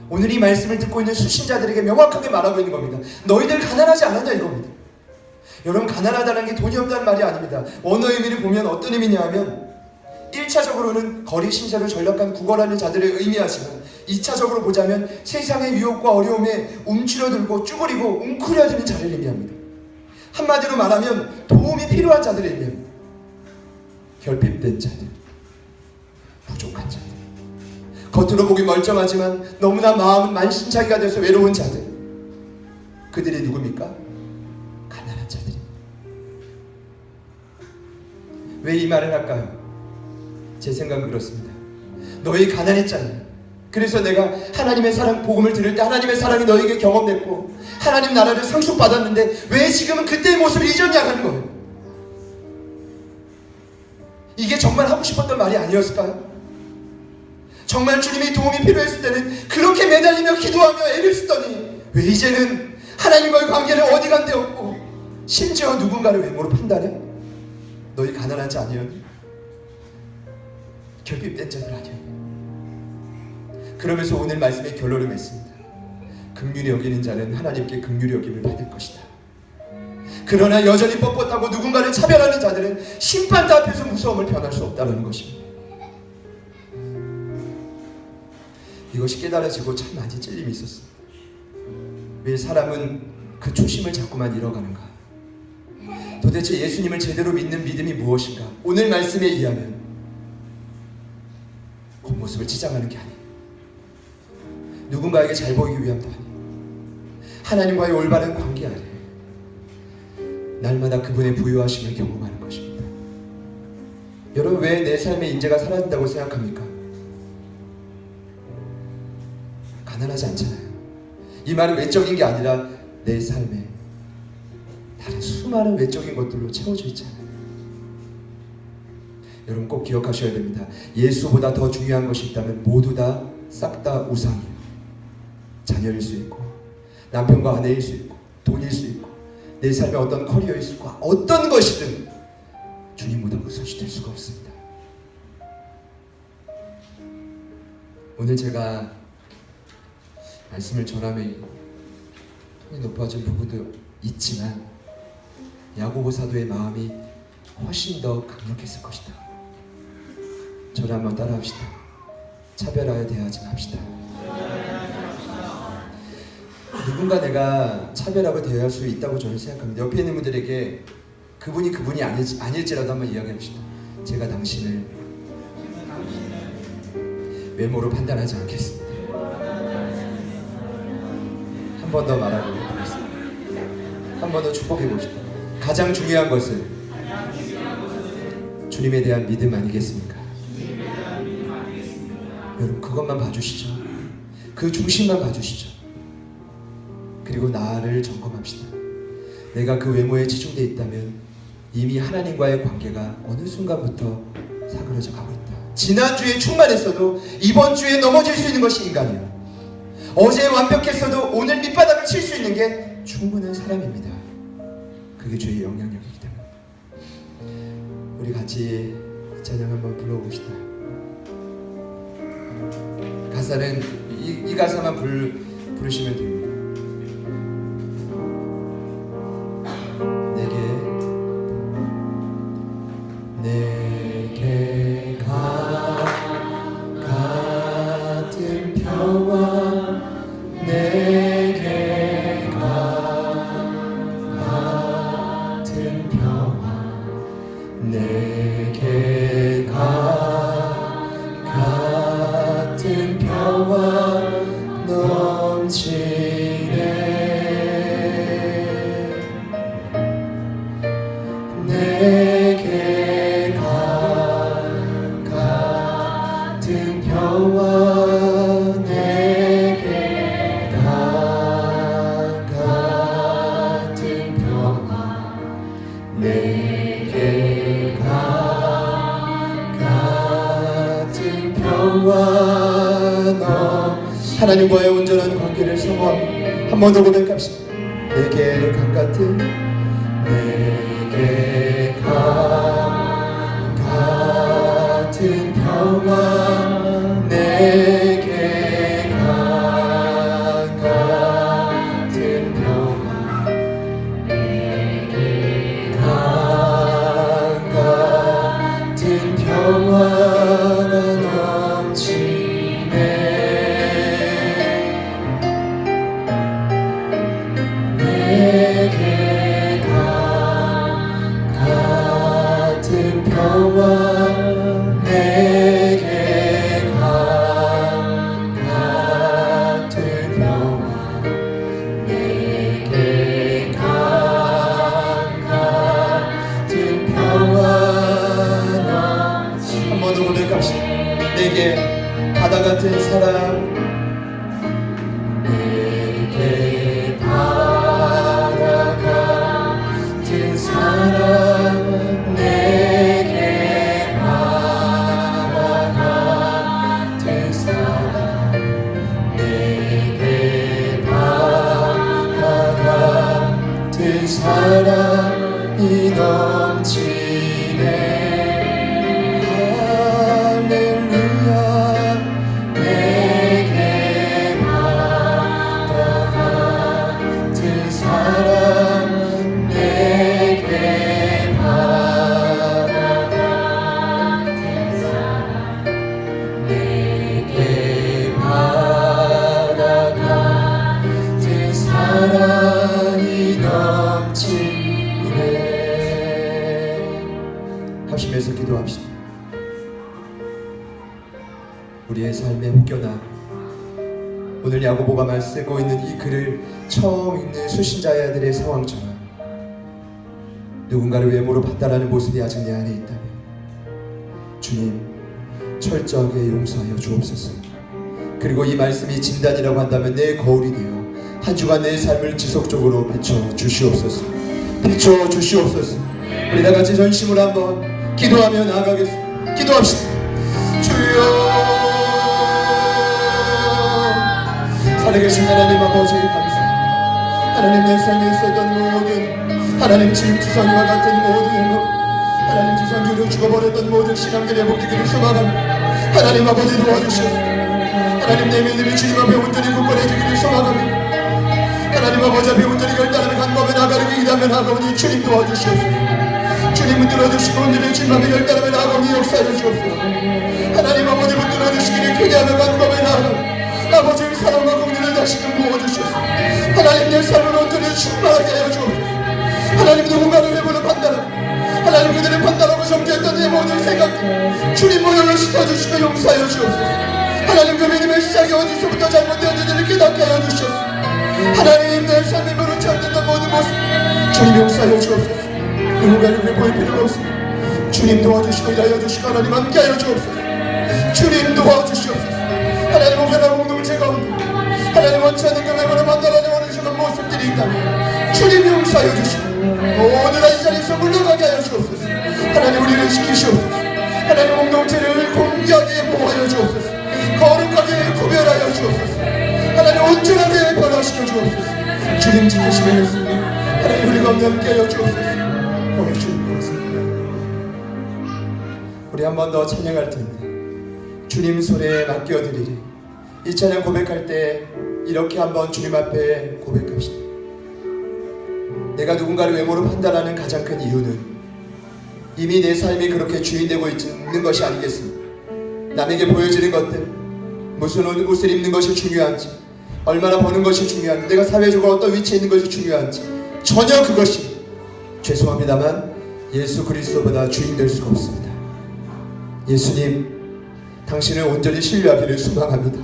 오늘 이 말씀을 듣고 있는 수신자들에게 명확하게 말하고 있는 겁니다. 너희들 가난하지 않았냐 이겁니다. 여러분, 가난하다는 게 돈이 없다는 말이 아닙니다. 언어 의미를 보면 어떤 의미냐 하면, 1차적으로는 거리 신세로 전락한 구걸하는 자들을 의미하지만, 2차적으로 보자면 세상의 유혹과 어려움에 움츠러들고 쭈그리고 웅크려드는 자를 의미합니다. 한마디로 말하면 도움이 필요한 자들을 의미합니다. 결핍된 자들, 부족한 자들, 겉으로 보기 멀쩡하지만 너무나 마음은 만신창이가 돼서 외로운 자들, 그들이 누굽니까? 가난한 자들입니다. 왜 이 말을 할까요? 제 생각은 그렇습니다. 너희 가난했잖아요. 그래서 내가 하나님의 사랑 복음을 들을 때 하나님의 사랑이 너에게 경험됐고 하나님 나라를 상속받았는데 왜 지금은 그때의 모습을 잊었냐 하는 거예요. 이게 정말 하고 싶었던 말이 아니었을까요? 정말 주님의 도움이 필요했을 때는 그렇게 매달리며 기도하며 애를 쓰더니 왜 이제는 하나님과의 관계를 어디 간 데 없고 심지어 누군가를 외모로 판단해? 너희 가난한 자 아니었니? 결핍된 자들 아니었니? 그러면서 오늘 말씀의 결론을 맺습니다. 긍휼히 여기는 자는 하나님께 긍휼히 여김을 받을 것이다. 그러나 여전히 뻣뻣하고 누군가를 차별하는 자들은 심판대 앞에서 무서움을 변할 수 없다는 것입니다. 이것이 깨달아지고 참 많이 찔림이 있었습니다. 왜 사람은 그 초심을 자꾸만 잃어가는가? 도대체 예수님을 제대로 믿는 믿음이 무엇인가? 오늘 말씀에 의하면 겉모습을 치장하는 게 아니에요. 누군가에게 잘 보이기 위함도 아니에요. 하나님과의 올바른 관계 아니에요. 날마다 그분의 부유하심을 경험하는 것입니다. 여러분, 왜 내 삶의 인재가 사라진다고 생각합니까? 가난하지 않잖아요. 이 말은 외적인 게 아니라 내 삶에 다른 수많은 외적인 것들로 채워져 있잖아요. 여러분 꼭 기억하셔야 됩니다. 예수보다 더 중요한 것이 있다면 모두 다 싹 다 우상이에요. 자녀일 수 있고 남편과 아내일 수 있고 돈일 수 있고 내 삶의 어떤 커리어일 수 있고 어떤 것이든 주님보다 우선시 될 수가 없습니다. 오늘 제가 말씀을 전하며 톤이 높아진 부분도 있지만 야고보 사도의 마음이 훨씬 더 강력했을 것이다. 저를 한번 따라합시다. 차별하여 대하지 맙시다. 누군가 내가 차별하고 대할 수 있다고 저는 생각합니다. 옆에 있는 분들에게 그분이 아닐지라도 한번 이야기합시다. 제가 당신을 외모로 판단하지 않겠습니다. 한 번 더 말하고 보겠습니다. 한 번 더 축복해 봅시다. 가장 중요한 것은 주님에 대한 믿음 아니겠습니까? 여러분 그것만 봐주시죠. 그 중심만 봐주시죠. 그리고 나를 점검합시다. 내가 그 외모에 치중되어 있다면 이미 하나님과의 관계가 어느 순간부터 사그러져 가고 있다. 지난주에 충만했어도 이번 주에 넘어질 수 있는 것이 인간이에요. 어제 완벽했어도 오늘 밑바닥을 칠 수 있는 게 충분한 사람입니다. 그게 주의 영향력이기 때문에 우리 같이 찬양 한번 불러봅시다. 가사는 이 가사만 부르시면 됩니다. 하나님과의 온전한 관계를 사모합니다. 한 번 더 고백합시다. 내게 강 같은, 내게 강 같은 평화, 내게 강 같은 평화, 내게 강 같은 평화가 넘치네. 내게 강 같은 평화, 내게 강 같은 평화, 내게 강 같은 평화 넘치네. 한 번 더 고백합시다. 내게 바다 같은 사랑, 내게 바다 같은 사랑, 내게 바다 같은 사랑, 내게 바다 같은 사랑이 넘치네. 합심해서 기도합시다. 우리의 삶에 혹여나 오늘 야고보가 쓰고 있는 이 글을 처음 읽는 수신자들의 상황처럼 누군가를 외모로 판단하는 모습이 아직 내 안에 있다면 주님 철저하게 용서하여 주옵소서. 그리고 이 말씀이 진단이라고 한다면 내 거울이 되어 한 주간 내 삶을 지속적으로 비춰 주시옵소서. 비춰 주시옵소서. 우리 다 같이 전심으로 한번 기도하며 나아가겠습니다. 기도합시다. 주여, 살아계신 하나님 아버지 감사합니다. 하나님 내 삶에 있었던 모든 하나님 지금 지성이와 같은 모든 행동, 하나님 지성주로 죽어버렸던 모든 신앙들의 회복되기를 소망합니다. 하나님 아버지 도와주시옵소서. 하나님 내 믿음이 주님 앞에 온전히 굳건해지기를 소망합니다. 하나님 아버지 앞에 온전히 결단하며 간법에 나가려고 일하며 나가오니 주님 도와주시옵소서. 주님 붙들어주시고 온전히 주님 앞에 결단하며 나가오니 역사해 주옵소서. 하나님 아버지 붙들어주시기를 기대하며 간법에 나가오니 아버지의 사랑과 공의를 다시금 부어주시옵소서. 하나님 내 삶을 온전히 충만하게 하여 주옵소서. 하나님 누군가를 외모로 판단하고 하나님 그들을 판단하고 정죄했던 내 모든 생각들 주님 모형을 시켜주시고 용서하여 주옵소서. 하나님 그 믿음의 시작이 어디서부터 잘못되었는지를 깨닫게 하여 주시옵소서. 하나님 내 삶에 무릎 쳤던 모든 모습 주님 용서하여 주옵소서. 누군가를 보일 필요가 없습니다. 주님 도와주시고 일하여 주시고 하나님 함께하여 주옵소서. 주님 도와주시옵소서. 하나님 오게나 공동체 가운데 하나님 원치 않는 그 외모를 판단하는 어리석은 모습들이 있다면 주님 용서하여 주시고 오늘 이 자리에서 물러가게 하여 주옵소서. 하나님 우리를 지키시옵소서. 하나님 공동체를 공개하게 보호하여 주옵소서. 거룩하게 구별하여 주옵소서. 하나님 온전하게 변화시켜 주옵소서. 주님 지키시며 있습니다. 하나님 우리 가운데 함께하여 주옵소서. 주님 고맙습니다. 우리 한 번 더 찬양할 텐데 주님 손에 맡겨드리리. 이 찬양 고백할 때 이렇게 한번 주님 앞에 고백합시다. 내가 누군가를 외모로 판단하는 가장 큰 이유는 이미 내 삶이 그렇게 주인되고 있는 것이 아니겠습니까? 남에게 보여지는 것들, 무슨 옷을 입는 것이 중요한지, 얼마나 버는 것이 중요한지, 내가 사회적으로 어떤 위치에 있는 것이 중요한지, 전혀 그것이 죄송합니다만 예수 그리스도보다 주인 될 수가 없습니다. 예수님, 당신을 온전히 신뢰하기를 소망합니다.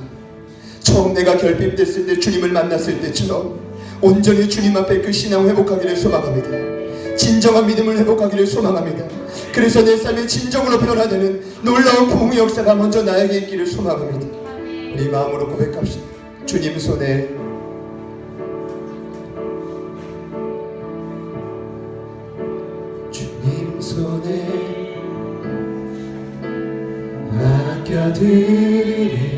처음 내가 결핍됐을 때 주님을 만났을 때처럼 온전히 주님 앞에 그 신앙을 회복하기를 소망합니다. 진정한 믿음을 회복하기를 소망합니다. 그래서 내 삶이 진정으로 변화되는 놀라운 부흥의 역사가 먼저 나에게 있기를 소망합니다. 우리 마음으로 고백합시다. 주님 손에 주님 손에 맡겨드리리.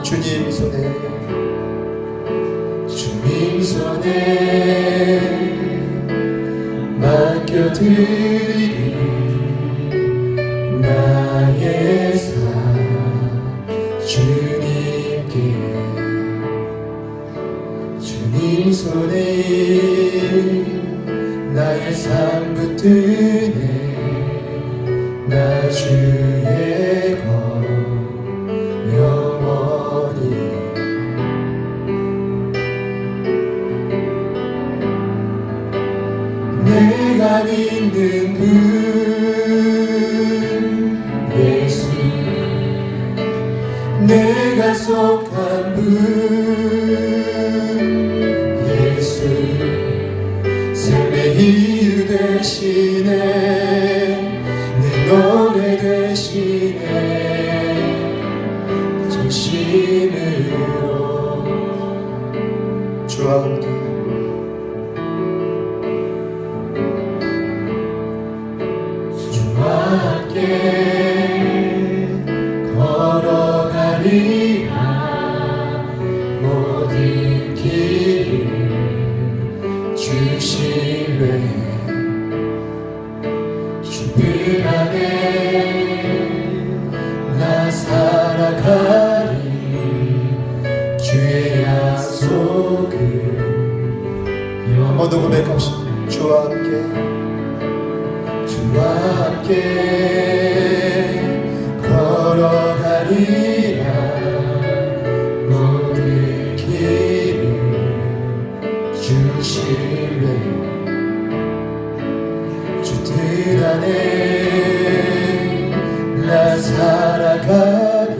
주님 손에 맡겨드리리 나의 삶 주님께 주님 손에 나의 삶 붙드네 나 주의 것 영원히 내가 믿는 분 예수 내가 속한 분 예수 삶의 이유 되시네 내 노래 되시네 전심으로 주와 함께 걸어가리라 모든 길을 주실래 주님 안에 나 살아가리 주의 약속을 한 번 더 고백합시다 주와 함께 걸어가리라 모든 길을 주실래 주 뜻 안에 나 살아가리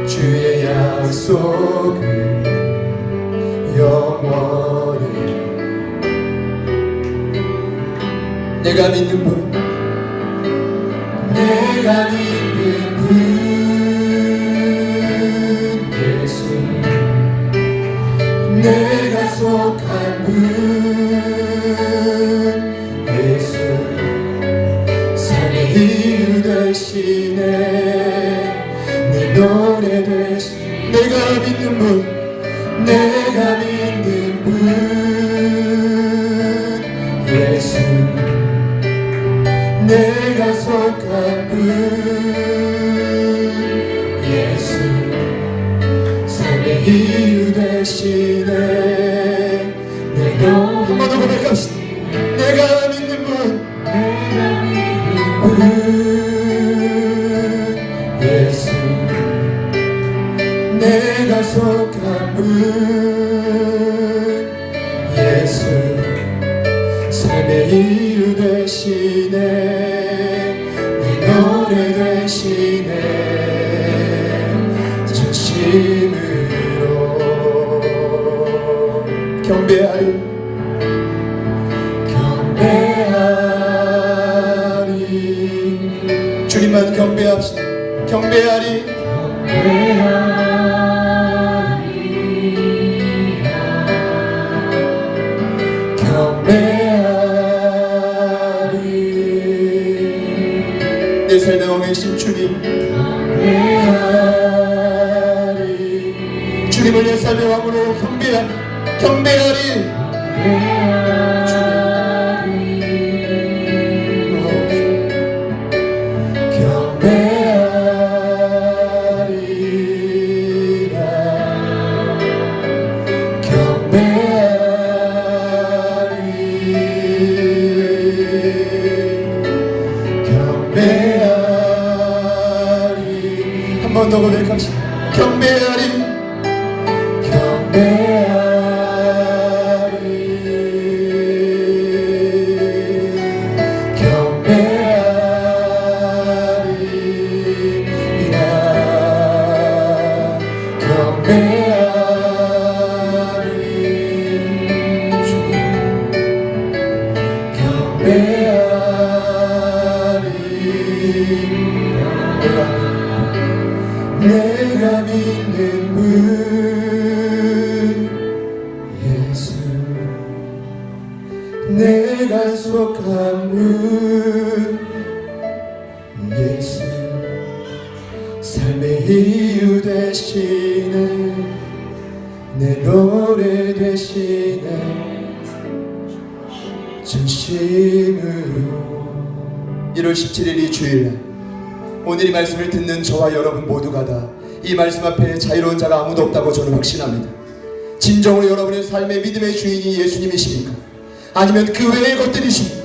주의 약속을 영원히 내가 믿는 분 내가 믿는 분 예수 내가 속한 분 예수 삶의 이유 되시네 내 노래 되시네 내가 믿는 분 내가 믿는 분 예수 내가 속한 분 예수 삶의 이유 되시네 한 번 더 고백합시다 내가 믿는 분 예수 내가 속한 분 예수 삶의 이유 되시네 내 노래 되시네 진심으로 경배하리 주님만 경배합시다 경배하리 내 삶에 왕이신 주님 주님을 내 삶의 왕으로 경배하리 한 번 더 고백합시다 경배하리 내가 믿는 분 예수 내가 속한 분 예수 삶의 이유 되시네, 내 노래 되시네, 진심으로. 1월 17일 이 주일날 오늘 이 말씀을 듣는 저와 여러분 모두가 다 이 말씀 앞에 자유로운 자가 아무도 없다고 저는 확신합니다. 진정으로 여러분의 삶의 믿음의 주인이 예수님이십니까? 아니면 그 외의 것들이십니까?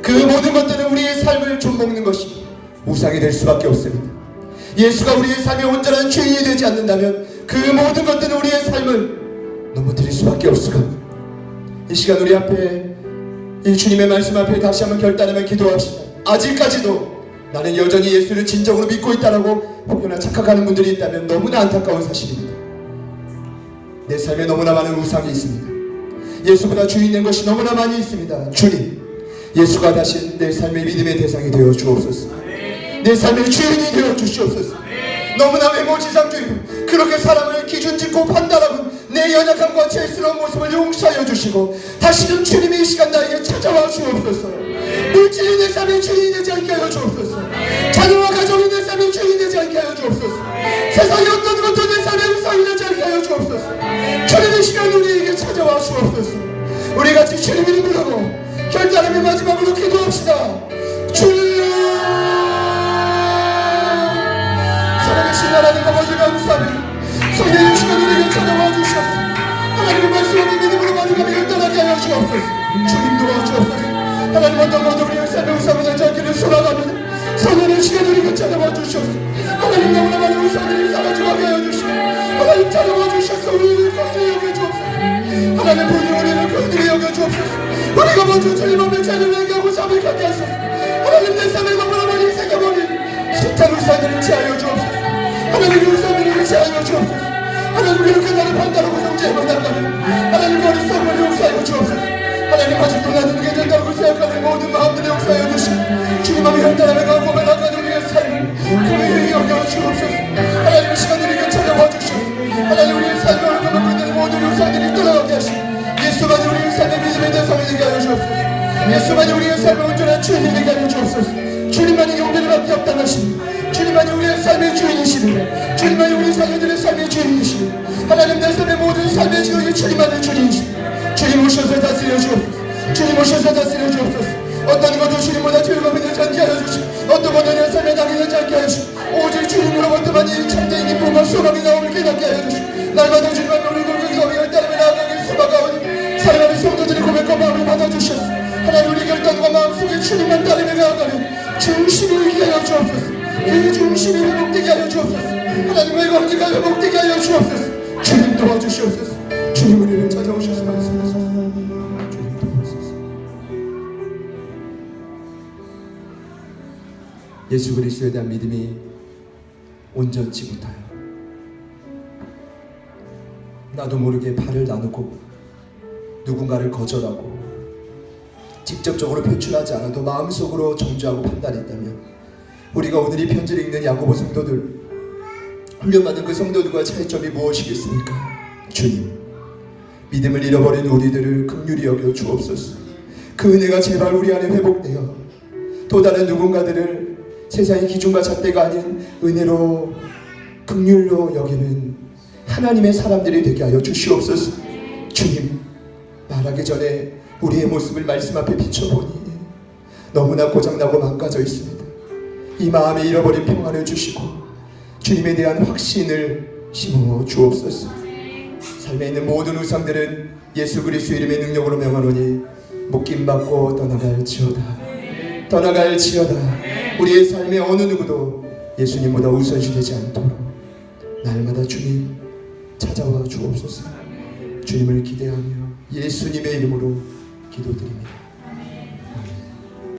그 모든 것들은 우리의 삶을 좀먹는 것이 우상이 될 수밖에 없습니다. 예수가 우리의 삶의 온전한 주인이 되지 않는다면 그 모든 것들은 우리의 삶을 넘어뜨릴 수밖에 없을 겁니다. 이 시간 우리 앞에 이 주님의 말씀 앞에 다시 한번 결단하며 기도합시다. 아직까지도 나는 여전히 예수를 진정으로 믿고 있다라고 혹여나 착각하는 분들이 있다면 너무나 안타까운 사실입니다. 내 삶에 너무나 많은 우상이 있습니다. 예수보다 주인 된 것이 너무나 많이 있습니다. 주님, 예수가 다시 내 삶의 믿음의 대상이 되어 주옵소서. 내 삶의 주인이 되어 주시옵소서. 너무나 외모지상주의로 그렇게 사람을 기준 짓고 판단하고 내 연약함과 죄스러운 모습을 용서하여 주시고 다시는 주님이 이 시간 나에게 찾아와 주옵소서. 물질이 내 삶의 주인이 되지 않게 하여 주옵소서. 자녀와 가정이 내 삶의 주인이 되지 않게 하여 주옵소서. 세상의 어떤 것도 내 삶의 우상이 되지 않게 하여 주옵소서. 주님의 시간 우리에게 찾아와 주옵소서. 우리 같이 주님 이름 부르고 결단하며 마지막으로 기도합시다. 주님, 살아계신 하나님 아버지 감사합니다. 성령의 시간 우리에게 찾아와 주시옵소서. 하나님의 말씀을 믿음으로 마지막에 결단하게 하여 주옵소서. 주님 도와주옵소서. 하나님 어떤 것도 우리의 삶의 우상이 되지 않기를 소망합니다. 성령의 시간 우리에게 찾아와 주시옵소서. 하나님 너무나 많은 우상들이 사라져가게 하여 주시고 하나님 찾아와 주셔서 우리를 건드려 여겨주옵소서. 하나님 부디 우리를 건드려 여겨주옵소서. 우리가 먼저 주님 앞에 죄를 회개하고 자백하게 하소서. 하나님 내 삶에 너무나 많이 새겨버린 숱한 우상들을 제하여 주옵소서. 하나님 우상들을 제하여 주옵소서. 하나님 이렇게 나를 판단하고 정죄해만 한다면 하나님 머릿속을 용서하여 주옵소서. 하나님 아직도 나는 게 된다고 생각하는 모든 마음들을 용서하여 주시고 주님 앞에 결단하며 고백하는 우리의 삶을 그에게 여겨주옵소서. 하나님 이 시간 우리에게 찾아와 주시옵소서. 하나님 우리의 삶을 얼굴로 있는 모든 우상들이 떠나가게 하시고 예수만이 우리의 삶의 믿음의 대상이 되게 하여 주옵소서. 예수만이 우리의 삶의 온전한 주인이 되게 하여 주옵소서. 주님만이 용기를 받기 없당하시니 주님만이 우리의 삶의 주인이시니 주님만이 우리 자녀들의 삶의 주인이시니 하나님 내 삶의 모든 삶의 주인이 주님만의 주인이시니 주님 오셔서 다스려 주옵소서. 주님 오셔서 다스려 주옵소서. 어떤 것도 주님보다 즐거움이 되지 않게 하여 주시고 어떤 것도 내 삶에 낙이 되지 않게 하여 주시고 오직 주님으로부터만 이 참된 기쁨과 소망이 나오길 깨닫게 하여 주시고 날마다 주님 앞에 우리 골격이 결단하며 나아가길 소망하오니 사랑하는 성도들의 고백과 마음을 받아주셔서 하나님 우리 결단과 마음속에 주님만 따르며 나아가는 중심을 있게 하여 주옵소서. 그 중심이 회복되게 하여 주옵소서. 하나님 외관기가 회복되게 하여 주옵소서. 주님 도와주시옵소서. 주님 우리를 찾아오셔서 말씀하소서. 주님 도와주소서. 예수 그리스도에 대한 믿음이 온전치 못하여 나도 모르게 발을 나누고 누군가를 거절하고 직접적으로 표출하지 않아도 마음속으로 정죄하고 판단했다면 우리가 오늘 이 편지를 읽는 야고보 성도들 훈련받은 그 성도들과 차이점이 무엇이겠습니까? 주님, 믿음을 잃어버린 우리들을 긍휼히 여겨 주옵소서. 그 은혜가 제발 우리 안에 회복되어 또 다른 누군가들을 세상의 기준과 잣대가 아닌 은혜로 긍휼로 여기는 하나님의 사람들이 되게 하여 주시옵소서. 주님, 말하기 전에 우리의 모습을 말씀 앞에 비춰보니 너무나 고장나고 망가져 있습니다. 이 마음에 잃어버린 평안을 주시고 주님에 대한 확신을 심어 주옵소서. 삶에 있는 모든 우상들은 예수 그리스도 이름의 능력으로 명하노니 묶임받고 떠나갈지어다. 떠나갈지어다. 우리의 삶의 어느 누구도 예수님보다 우선시되지 않도록 날마다 주님 찾아와 주옵소서. 주님을 기대하며 예수님의 이름으로 기도드립니다.